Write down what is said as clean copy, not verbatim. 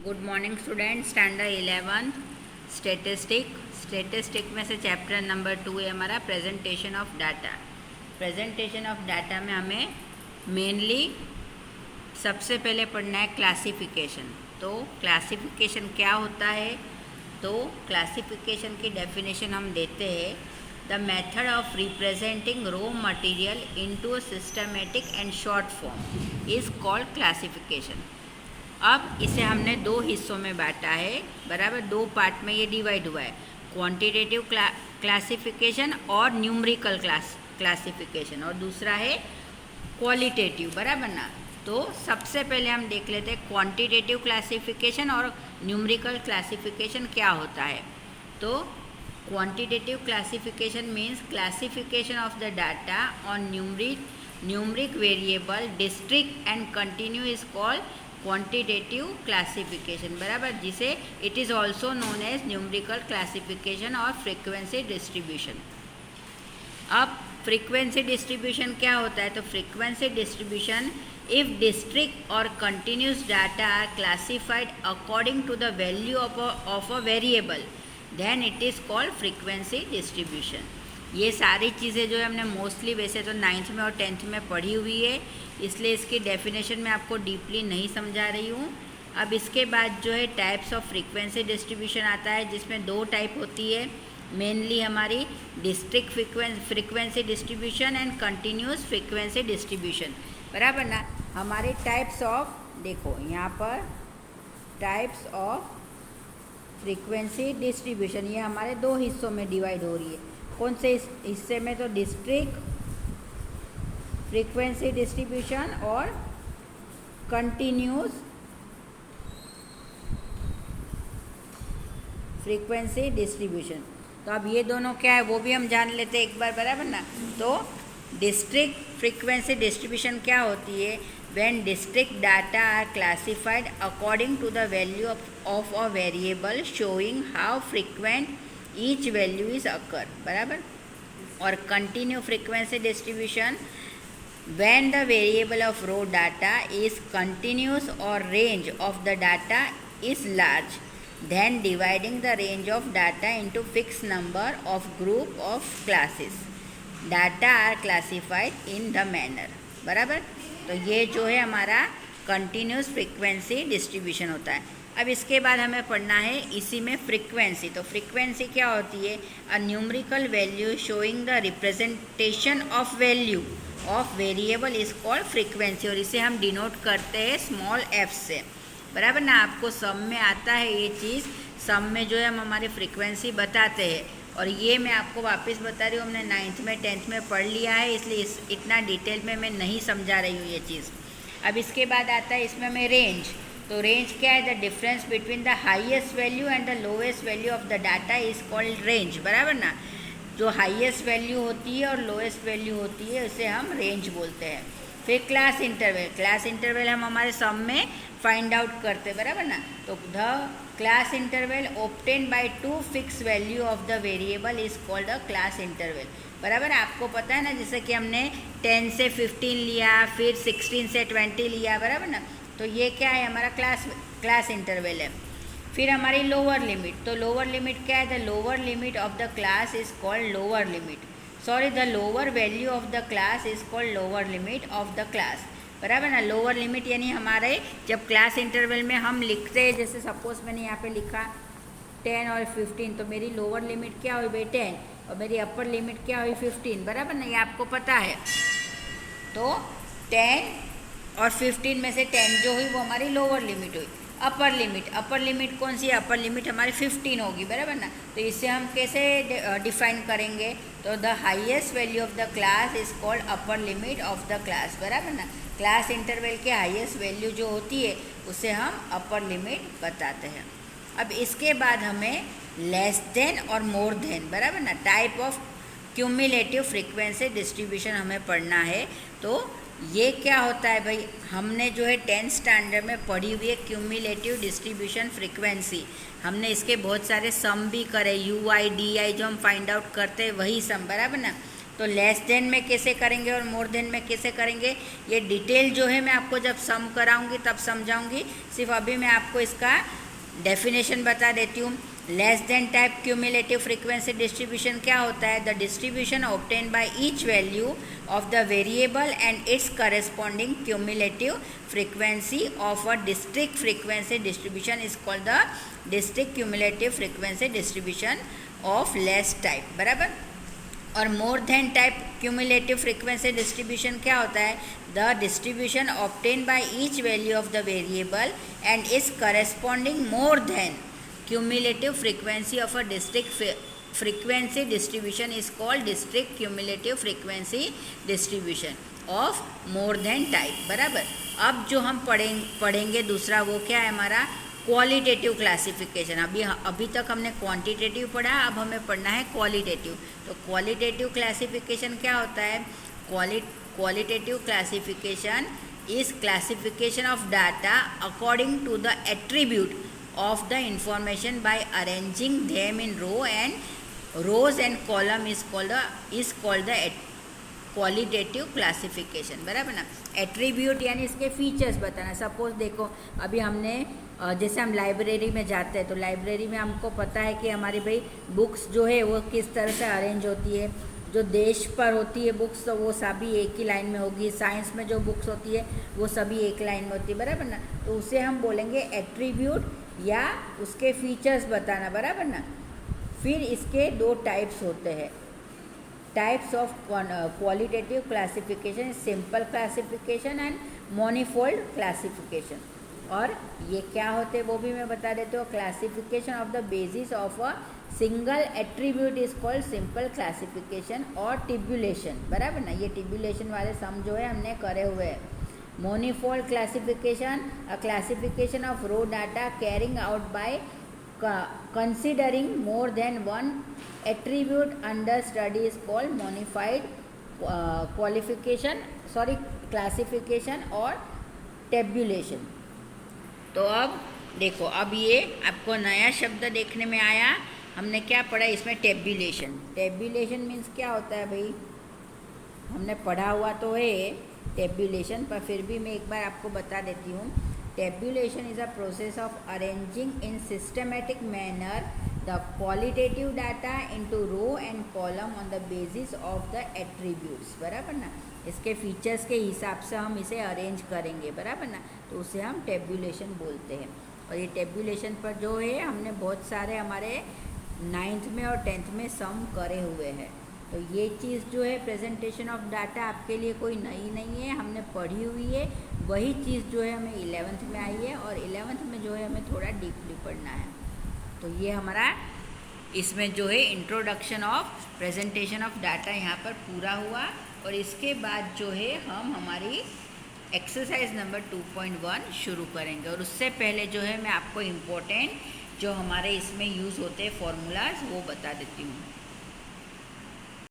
Good morning student. Standard 11 statistic में से chapter number 2 है हमारा presentation of data. Presentation of data में हमें मेनली सबसे पहले पढ़ना है क्लासिफिकेशन। तो क्लासिफिकेशन क्या होता है? तो क्लासिफिकेशन की डेफिनेशन हम देते हैं, the method of representing raw material into a systematic and short form is called classification. अब इसे हमने दो हिस्सों में बांटा है, बराबर। दो पार्ट में ये डिवाइड हुआ है, क्वांटिटेटिव क्लासिफिकेशन और न्यूमेरिकल क्लासिफिकेशन, और दूसरा है क्वालिटेटिव, बराबर ना। तो सबसे पहले हम देख लेते हैं क्वांटिटेटिव क्लासिफिकेशन और न्यूमेरिकल क्लासिफिकेशन क्या होता है। तो quantitative classification means classification of the data on numeric variable district and continue is called quantitative classification, बराबर, जिसे it is also known as numerical classification और फ्रीक्वेंसी डिस्ट्रीब्यूशन। अब फ्रीक्वेंसी डिस्ट्रीब्यूशन क्या होता है? तो फ्रीक्वेंसी डिस्ट्रीब्यूशन, इफ डिस्ट्रिक्ट और continuous data are classified according to the value of a variable, then it is called frequency distribution. ये सारी चीज़ें जो है हमने मोस्टली वैसे तो 9th में और 10th में पढ़ी हुई है, इसलिए इसकी डेफिनेशन में आपको डीपली नहीं समझा रही हूँ। अब इसके बाद जो है टाइप्स ऑफ फ्रीक्वेंसी डिस्ट्रीब्यूशन आता है, जिसमें दो टाइप होती है मेनली हमारी, district frequency distribution and continuous frequency distribution, बराबर ना। हमारे टाइप्स ऑफ, देखो यहाँ पर टाइप्स ऑफ फ्रीक्वेंसी डिस्ट्रीब्यूशन, ये हमारे दो हिस्सों में डिवाइड हो रही है। कौन से हिस्से में? तो डिस्ट्रिक्ट फ्रीक्वेंसी डिस्ट्रीब्यूशन और कंटिन्यूस फ्रीक्वेंसी डिस्ट्रीब्यूशन। तो अब ये दोनों क्या है वो भी हम जान लेते हैं एक बार, बराबर ना। तो डिस्ट्रिक्ट फ्रीक्वेंसी डिस्ट्रीब्यूशन क्या होती है? When district data are classified according to the value of a variable showing how frequent each value is occur, बराबर। और continue frequency distribution, when the variable of raw data is continuous or range of the data is large, then dividing the range of data into fixed number of group of classes, data are classified in the manner, बराबर। तो ये जो है हमारा continuous frequency distribution होता है। अब इसके बाद हमें पढ़ना है इसी में फ्रीक्वेंसी। तो फ्रीक्वेंसी क्या होती है? A numerical value showing the representation of value of variable is called frequency, और इसे हम डिनोट करते हैं स्मॉल एफ से, बराबर ना। आपको सम में आता है ये चीज़, सम में जो है हम हमारी फ्रीक्वेंसी बताते हैं, और ये मैं आपको वापस बता रही हूँ, हमने 9th में 10th में पढ़ लिया है, इसलिए इतना डिटेल में मैं नहीं समझा रही हूँ ये चीज़। अब इसके बाद आता है इसमें हमें रेंज। तो रेंज क्या है? The difference between the highest value and the lowest value of the data is called range, बराबर ना। जो हाईएस्ट वैल्यू होती है और लोएस्ट वैल्यू होती है उसे हम रेंज बोलते हैं। फिर क्लास इंटरवल हम हमारे सम में फाइंड आउट करते हैं, बराबर ना। तो the class interval obtain by two fix value of the variable is called a class interval, बराबर। आपको पता है ना, जैसे कि हमने 10 से 15 लिया, फिर 16 से 20 लिया, बराबर ना। तो ये क्या है? हमारा क्लास इंटरवल है। फिर हमारी लोअर लिमिट, तो लोअर लिमिट क्या है? The lower limit of the class is called lower limit, sorry, the lower value of the class is called lower limit of the class, बराबर ना। लोअर लिमिट यानी हमारे जब क्लास इंटरवल में हम लिखते हैं, जैसे सपोज मैंने यहाँ पे लिखा 10 और 15, तो मेरी लोअर लिमिट क्या हुई भाई? 10, और मेरी अपर लिमिट क्या हुई? 15, बराबर ना। ये आपको पता है। तो 10 और 15 में से 10 जो हुई वो हमारी लोअर लिमिट हुई। अपर लिमिट कौन सी है? अपर लिमिट हमारी 15 होगी, बराबर ना। तो इससे हम कैसे डिफाइन करेंगे? तो the highest value of the class is called upper limit of the class, बराबर ना। क्लास इंटरवल के हाईएस्ट वैल्यू जो होती है उसे हम अपर लिमिट बताते हैं। अब इसके बाद हमें लेस देन और मोर देन, बराबर ना, type of cumulative frequency distribution हमें पढ़ना है। तो ये क्या होता है भाई? हमने जो है 10th स्टैंडर्ड में पढ़ी हुई है क्यूमुलेटिव डिस्ट्रीब्यूशन फ्रीक्वेंसी। हमने इसके बहुत सारे सम भी करे, UI DI जो हम फाइंड आउट करते हैं वही सम, बराबर ना। तो लेस देन में कैसे करेंगे और मोर देन में कैसे करेंगे, ये डिटेल जो है मैं आपको जब सम कराऊंगी तब समझाऊंगी। सिर्फ अभी मैं आपको इसका डेफिनेशन बता देती हूँ। Less than type cumulative frequency distribution क्या होता है? The distribution obtain by each value of the variable and it's corresponding cumulative frequency of a district frequency distribution is called the district cumulative frequency distribution of less type, बराबर। और more than type cumulative frequency distribution क्या होता है? The distribution obtain by each value of the variable and is corresponding more than cumulative frequency of a district frequency distribution is called district cumulative frequency distribution of more than type, बराबर। अब जो हम पढ़ेंगे दूसरा वो क्या है हमारा? Qualitative classification. अभी तक हमने क्वांटिटेटिव पढ़ा, अब हमें पढ़ना है क्वालिटेटिव। तो क्वालिटेटिव क्लासिफिकेशन क्या होता है? Qualitative classification is classification of data according to the attribute of the information by arranging them in rows and column is called the qualitative classification, बराबर ना। एट्रीब्यूट यानी इसके फीचर्स बताना। सपोज देखो अभी हमने जैसे हम लाइब्रेरी में जाते हैं तो लाइब्रेरी में हमको पता है कि हमारी भाई बुक्स जो है वो किस तरह से अरेंज होती है। जो देश पर होती है बुक्स तो वो सभी एक ही लाइन में होगी। साइंस में जो बुक्स होती है वो सभी एक लाइन में होती है, बराबर ना। तो उसे हम बोलेंगे एट्रीब्यूट या उसके फीचर्स बताना, बराबर ना। फिर इसके दो टाइप्स होते हैं। Types of qualitative classification, simple classification and manifold classification. और ये क्या होते हैं वो भी मैं बता देती हूँ। Classification of the basis of a single attribute is called simple classification और टिब्यूलेशन, बराबर ना। ये टिब्यूलेशन वाले सम जो है हमने करे हुए हैं। मोनिफोल्ड classification, a classification of raw data carrying out by considering more than one attribute under study is called modified classification और tabulation। तो अब देखो, अब ये आपको नया शब्द देखने में आया। हमने क्या पढ़ा इसमें? टेब्यूलेशन। टेब्यूलेशन मीन्स क्या होता है भाई? हमने पढ़ा हुआ तो है टेब्यूलेशन, पर फिर भी मैं एक बार आपको बता देती हूँ। Tabulation is a process of arranging in systematic manner the qualitative data into row and column on the basis of the attributes, बराबर ना। इसके फीचर्स के हिसाब से हम इसे अरेंज करेंगे, बराबर ना। तो उसे हम टेब्यूलेशन बोलते हैं। और ये टेब्यूलेशन पर जो है हमने बहुत सारे हमारे 9th में और 10th में सम करे हुए हैं। तो ये चीज़ जो है प्रेजेंटेशन ऑफ डाटा आपके लिए कोई नई नहीं है, हमने पढ़ी हुई है। वही चीज़ जो है हमें 11th में आई है और 11th में जो है हमें थोड़ा डीपली पढ़ना है। तो ये हमारा इसमें जो है introduction of presentation of data यहाँ पर पूरा हुआ। और इसके बाद जो है हम हमारी एक्सरसाइज नंबर 2.1 शुरू करेंगे। और उससे पहले जो है मैं आपको इम्पोर्टेंट जो हमारे इसमें यूज़ होते हैं फॉर्मूलाज वो बता देती हूँ।